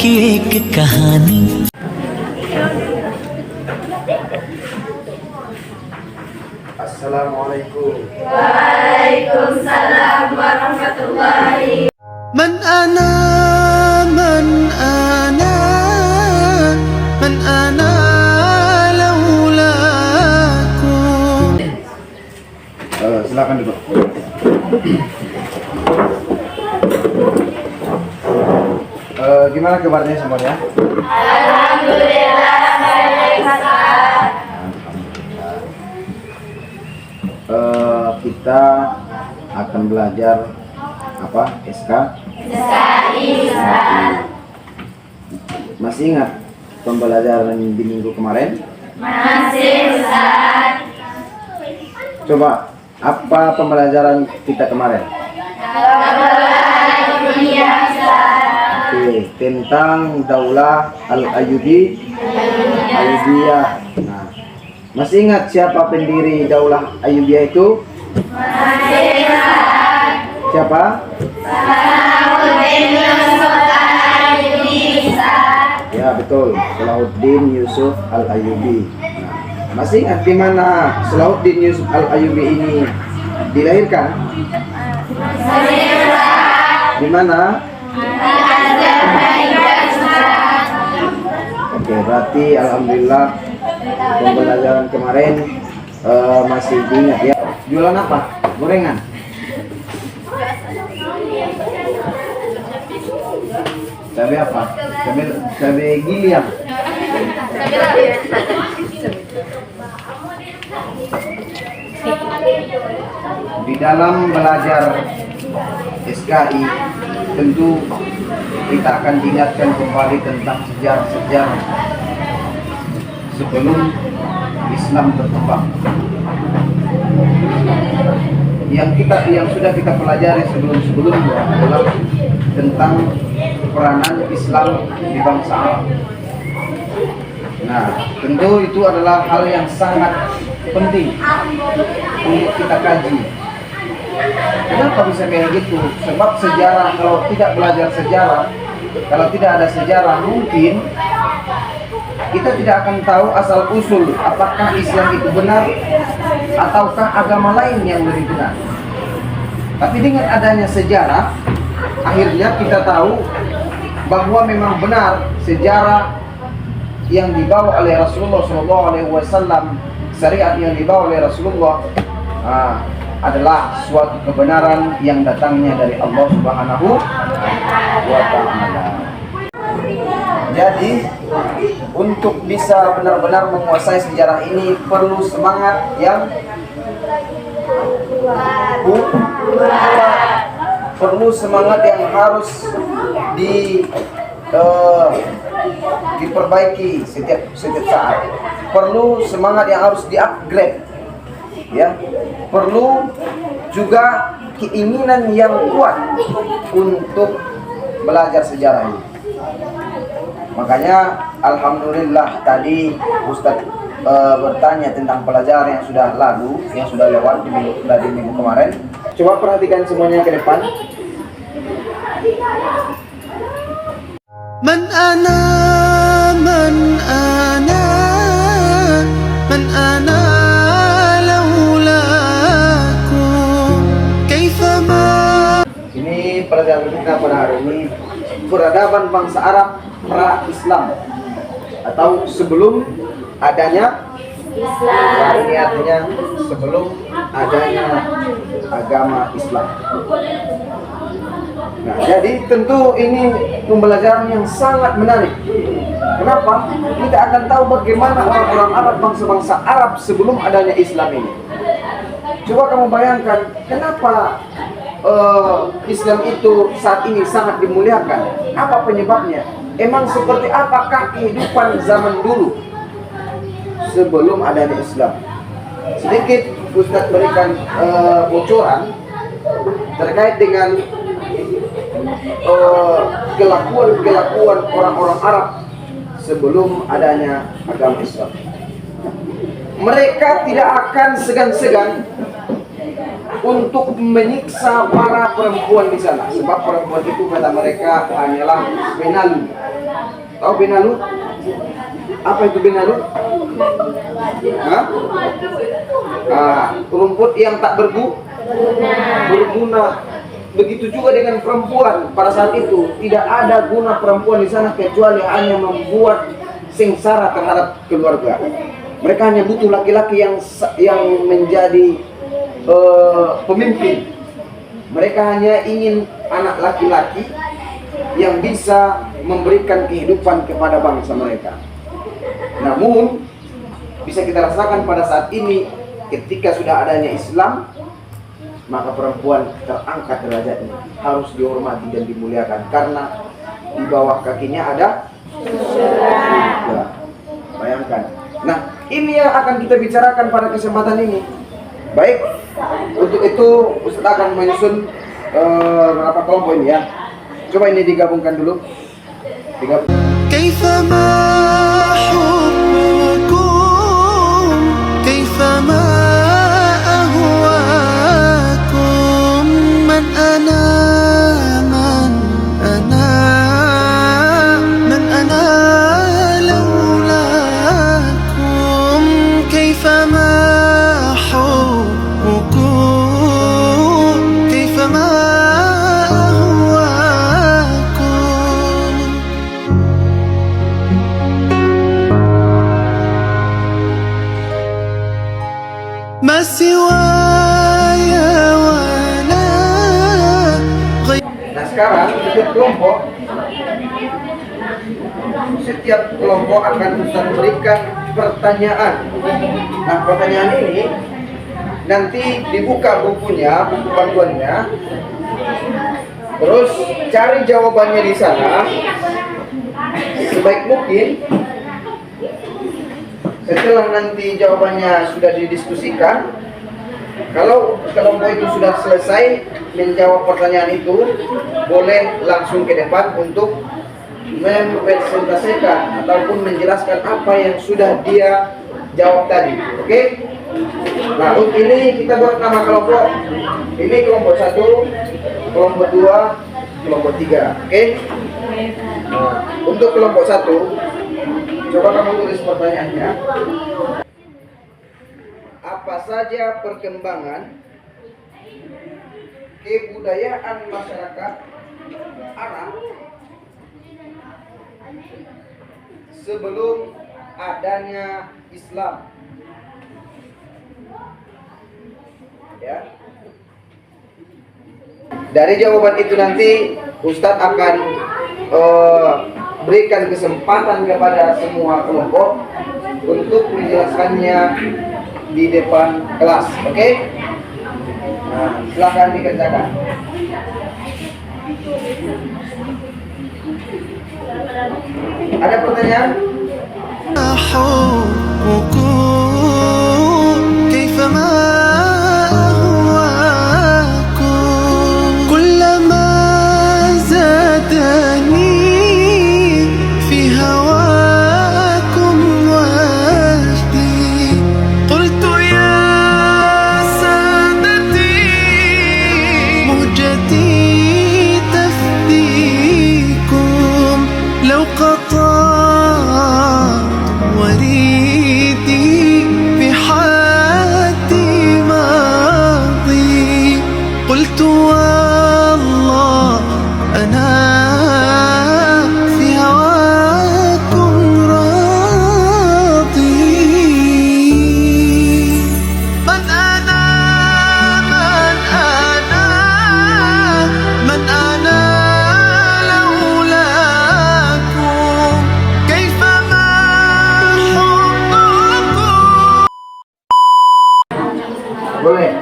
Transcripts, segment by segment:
की एक कहानी। Assalamualaikum. Waalaikumsalam warahmatullahi. من أنا من أنا من أنا لولاكم. Silakan duduk. Gimana kabarnya semuanya? Alhamdulillah baik, Ustaz. Kita akan belajar apa? SKI. Masih ingat pembelajaran di minggu kemarin? Masih, Ustaz. Coba, apa pembelajaran kita kemarin? Dunia, Ustaz. Oke, tentang Daulah Al-Ayyubiyah. Nah, masih ingat siapa pendiri Daulah Ayyubiyah itu? Masih, Ustaz. Siapa? Salahuddin Yusuf Al-Ayyubi, Ustaz. Ya, betul, Salahuddin Yusuf Al-Ayyubi. Nah, masih ingat di mana Salahuddin Yusuf Al-Ayyubi ini dilahirkan? Masih, Ustaz. Di mana? Oke, berarti alhamdulillah pembelajaran kemarin masih diingat ya. Jualan apa? Gorengan. Cabai apa? Cabai giling. Di dalam belajar SKI tentu kita akan diingatkan kembali tentang sejarah-sejarah sebelum Islam berkembang. Yang sudah kita pelajari sebelum-sebelumnya adalah tentang peranan Islam di bangsa Arab. Nah, tentu itu adalah hal yang sangat penting untuk kita kaji. Kenapa bisa kayak gitu? Sebab sejarah, kalau tidak belajar sejarah, kalau tidak ada sejarah, mungkin kita tidak akan tahu asal usul apakah Islam itu benar ataukah agama lain yang lebih benar. Tapi dengan adanya sejarah, akhirnya kita tahu bahwa memang benar sejarah yang dibawa oleh Rasulullah SAW, syariat yang dibawa oleh Rasulullah adalah suatu kebenaran yang datangnya dari Allah Subhanahu wa Ta'ala. Jadi untuk bisa benar-benar menguasai sejarah ini perlu semangat yang kuat, perlu semangat yang harus diperbaiki setiap saat, perlu semangat yang harus di-upgrade, ya, perlu juga keinginan yang kuat untuk belajar sejarah ini. Makanya alhamdulillah tadi Ustadz bertanya tentang pelajaran yang sudah lalu, yang sudah lewat di minggu kemarin. Coba perhatikan semuanya ke depan. من أنا من أنا من أنا لولاكم كيفما. Ini pelajaran kita pada hari ini, peradaban bangsa Arab pra-Islam atau sebelum adanya Islam. Ini artinya sebelum adanya agama Islam. Nah, jadi tentu ini pembelajaran yang sangat menarik. Kenapa? Kita akan tahu bagaimana orang-orang Arab, bangsa-bangsa Arab sebelum adanya Islam ini. Coba kamu bayangkan, kenapa Islam itu saat ini sangat dimuliakan? Apa penyebabnya? Emang seperti apakah kehidupan zaman dulu sebelum adanya Islam? Sedikit Ustadz berikan bocoran terkait dengan kelakuan orang-orang Arab sebelum adanya agama Islam. Mereka tidak akan segan-segan untuk menyiksa para perempuan di sana, sebab perempuan itu kata mereka hanyalah penalu, Tahu benalu? Apa itu benalu? Hah? Rumput yang tak berguna. Begitu juga dengan perempuan. Pada saat itu tidak ada guna perempuan di sana kecuali hanya membuat sengsara terhadap keluarga. Mereka hanya butuh laki-laki yang menjadi pemimpin. Mereka hanya ingin anak laki-laki yang bisa memberikan kehidupan kepada bangsa mereka. Namun bisa kita rasakan pada saat ini ketika sudah adanya Islam, maka perempuan terangkat derajatnya, harus dihormati dan dimuliakan karena di bawah kakinya ada surga. Bayangkan. Nah, ini yang akan kita bicarakan pada kesempatan ini. Baik, untuk itu Ustaz akan menyusun beberapa kelompok ini ya. Coba ini digabungkan dulu. كيفما حبكم كيفما أهواكم من أنا لولاكم كيفما حبكم كيفما ما سواي ولا غير. Nah sekarang setiap kelompok akan Ustaz berikan pertanyaan. Nah pertanyaan ini nanti dibuka bukunya, buku panduannya. Terus cari jawabannya di sana sebaik mungkin. Setelah nanti jawabannya sudah didiskusikan, kalau kelompok itu sudah selesai menjawab pertanyaan itu, boleh langsung ke depan untuk mempresentasikan ataupun menjelaskan apa yang sudah dia jawab tadi. Oke? Nah, untuk ini kita buat nama kelompok. Ini kelompok 1, kelompok 2, kelompok 3. Oke? Nah, untuk kelompok 1, coba kamu tulis pertanyaannya. Apa saja perkembangan kebudayaan masyarakat Arab sebelum adanya Islam? Ya. Dari jawaban itu nanti Ustadz akan berikan kesempatan kepada semua kelompok untuk menjelaskannya di depan kelas, oke? Nah, silakan dikerjakan. Ada pertanyaan? كيفما أهواكم كلما زادني في هواكم وجدي قلت يا سادتي مهجتي تفديكم لو قطعت وريدي بحياتي ماضي قلت والله أنا في هواكم راضي من أنا لولاكم كيفما حبكم. Boleh.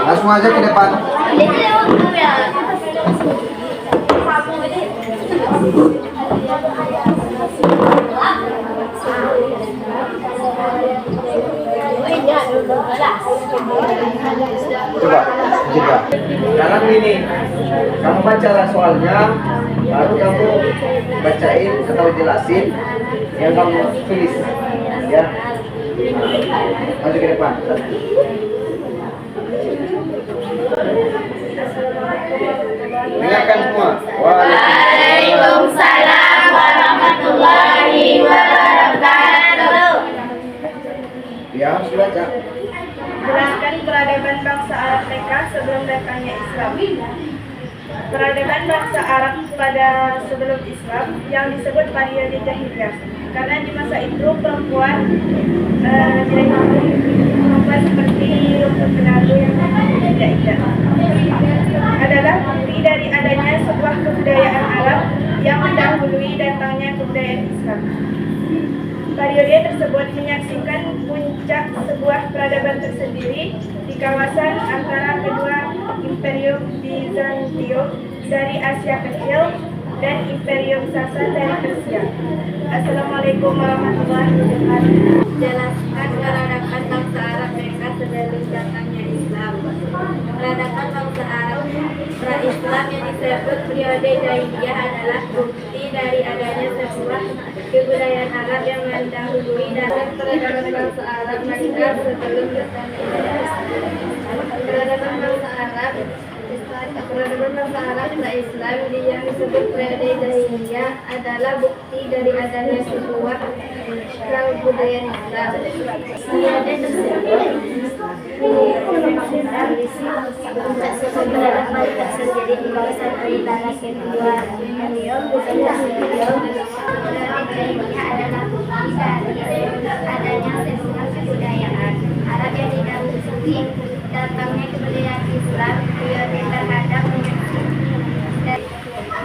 Langsung aja ke depan. Coba, coba. Sekarang ini, kamu bacalah soalnya, baru kamu bacain atau jelasin yang kamu tulis, ya. Maju ke depan. Dengarkan semua. Waalaikumsalam warahmatullahi yang disebut periode jahiliyah. Karena di masa itu perempuan seperti rumput penalu yang tidak adalah bukti dari adanya sebuah kebudayaan Arab yang mendahului datangnya kebudayaan Islam. Periode tersebut menyaksikan puncak sebuah peradaban tersendiri di kawasan antara kedua Imperium Bizantium dari Asia Kecil dan Imperium Sasan dari Persia. Assalamualaikum warahmatullahi wabarakatuh. Jelaskan peradaban bangsa Arab mereka sebelum datangnya Islam. Peradaban bangsa Arab pra-Islam yang disebut periode jahiliyah adalah bukti dari adanya sebuah kebudayaan Arab yang mendahului dalam peradaban bangsa Arab mereka sebelum datangnya Islam. Peradaban bangsa Arab pra-Islam yang disebut periode jahiliyah adalah bukti dari adanya sebuah kebudayaan Islam. Periode tersebut peradaban tersendiri di kawasan antara kedua Imperium Bizantium. Jahiliyah adalah bukti dari adanya sebuah kebudayaan Arab yang didahului datangnya kebudayaan Islam. Periode terhadap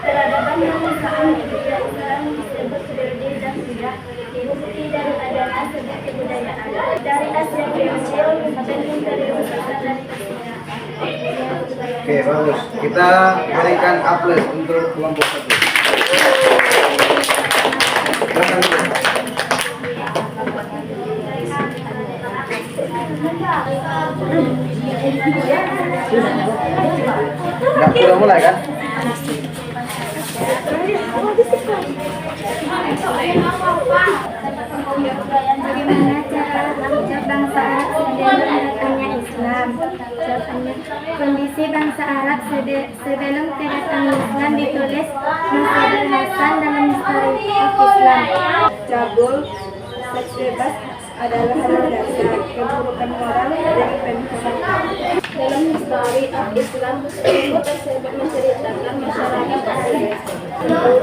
peradaban bangsa Islam disebut periode jahiliyah, bukti dari adanya sebuah kebudayaan dari Asia Kecil dan Imperium Sasan dari Persia. Oke, bagus. Kita berikan aplaus untuk kelompok 1. Silakan, Bu. Sudah mulai kan? Bagaimana cara mengucap bangsa Arab sebelum datangnya Islam? Jawabannya, kondisi bangsa Arab sebelum kedatangan Islam ditulis Nasir Hasan dalam History of Islam. Cabul, seks bebas adalah hal dasar, keburukan moral dan penghormatan. Dalam History of Islam, buku tersebut menceritakan masyarakat Arab minuman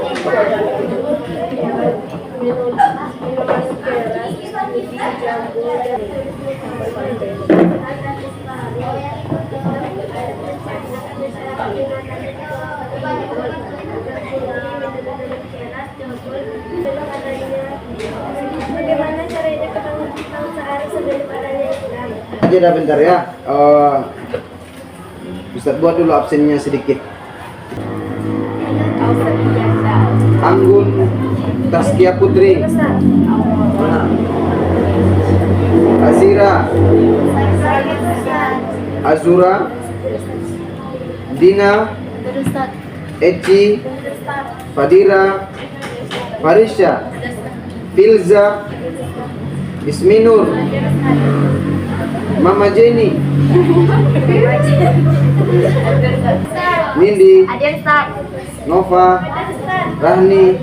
keras, judi, cabul, dan bagaimana caranya ketemu bangsa Arab sebelum adanya Islam? Aja dah bentar ya. Ustaz buat dulu absennya sedikit. Anggun Taskia Putri. Mana? Azira. Azura. Dina. Eci. Fadira. Farisha. Filza. Isminur. Mama Jenny. Nindi. Nova. Rahni.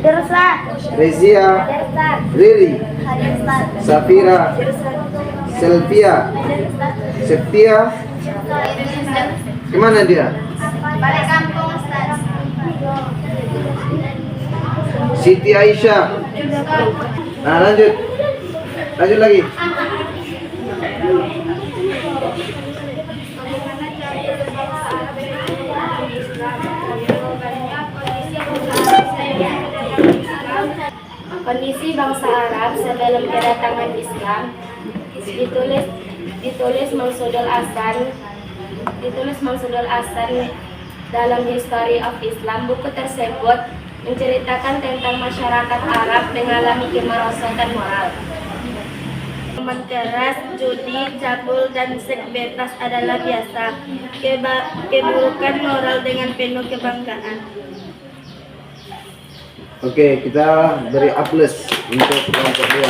Rezia. Riri. Safira. Selvia. Septia. Kemana dia? Balik kampung, Ustaz. Siti Aisyah. Nah, lanjut lagi. Kondisi bangsa Arab sebelum kedatangan Islam ditulis Mansudul Hasan dalam History of Islam. Buku tersebut menceritakan tentang masyarakat Arab mengalami kemerosotan moral. Minuman keras, judi, cabul, dan seks bebas adalah biasa. Keburukan moral dengan penuh kebanggaan. Oke, kita beri aplaus untuk kelompok 2.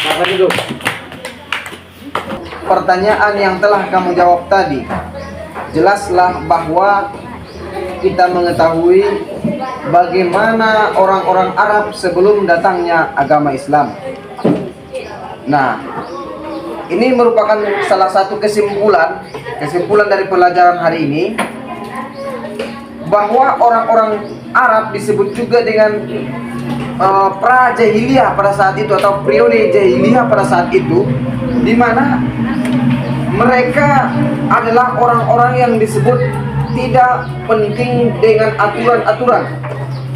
Siapa duduk? Pertanyaan yang telah kamu jawab tadi, jelaslah bahwa kita mengetahui bagaimana orang-orang Arab sebelum datangnya agama Islam. Nah, ini merupakan salah satu kesimpulan dari pelajaran hari ini, bahwa orang-orang Arab disebut juga dengan pra-jahiliyah pada saat itu, atau periode jahiliyah pada saat itu, di mana mereka adalah orang-orang yang disebut tidak penting dengan aturan-aturan.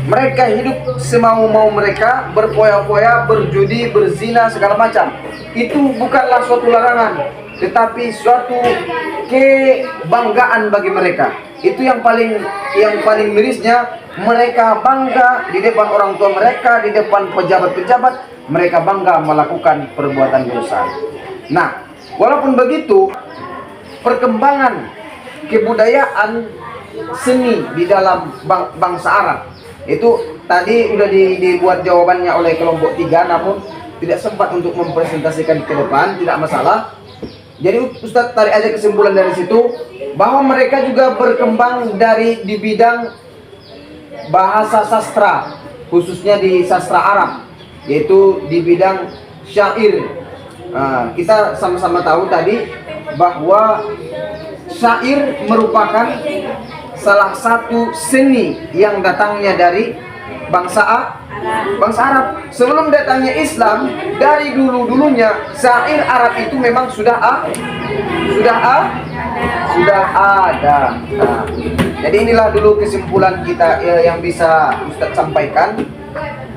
Mereka hidup semau-mau mereka, berfoya-foya, berjudi, berzina, segala macam. Itu bukanlah suatu larangan, tetapi suatu kebanggaan bagi mereka. Itu yang paling mirisnya, mereka bangga di depan orang tua mereka, di depan pejabat-pejabat, mereka bangga melakukan perbuatan dosa. Nah, walaupun begitu, perkembangan kebudayaan seni di dalam bangsa Arab itu tadi udah dibuat jawabannya oleh kelompok 3, namun tidak sempat untuk mempresentasikan ke depan, tidak masalah. Jadi Ustadz tarik aja kesimpulan dari situ, bahwa mereka juga berkembang di bidang bahasa sastra, khususnya di sastra Arab, yaitu di bidang syair. Kita sama-sama tahu tadi bahwa syair merupakan salah satu seni yang datangnya dari bangsa Arab. Sebelum datangnya Islam, dari dulunya syair Arab itu memang sudah ada. Nah, jadi inilah dulu kesimpulan kita yang bisa Ustadz sampaikan.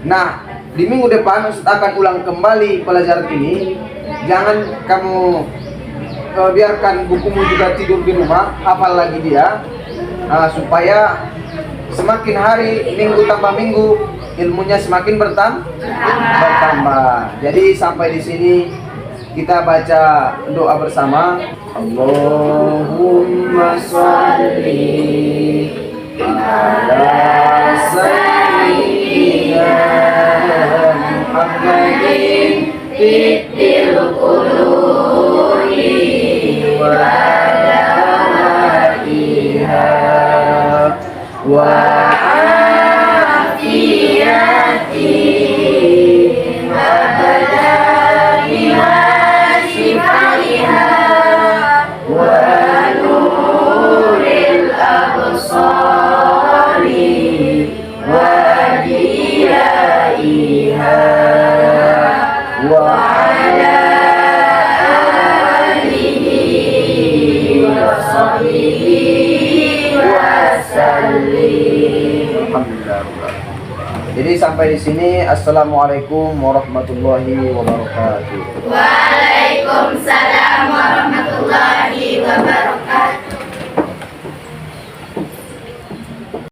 Nah, di minggu depan Ustadz akan ulang kembali pelajaran ini. Jangan kamu biarkan bukumu juga tidur di rumah, hafal lagi dia, supaya semakin hari, minggu tambah minggu, ilmunya semakin bertambah. Jadi sampai di sini kita baca doa bersama. Allahumma sholli ala sayyidina Muhammadin fil qulubi wa dawaiha wa afiyati wa badani wa shifaiha wa nuril absari wa diyaiha wa ala alihi wa sahbihi wa sallim. Alhamdulillah. Jadi sampai di sini. Assalamualaikum warahmatullahi wabarakatuh. Waalaikumsalam warahmatullahi wabarakatuh.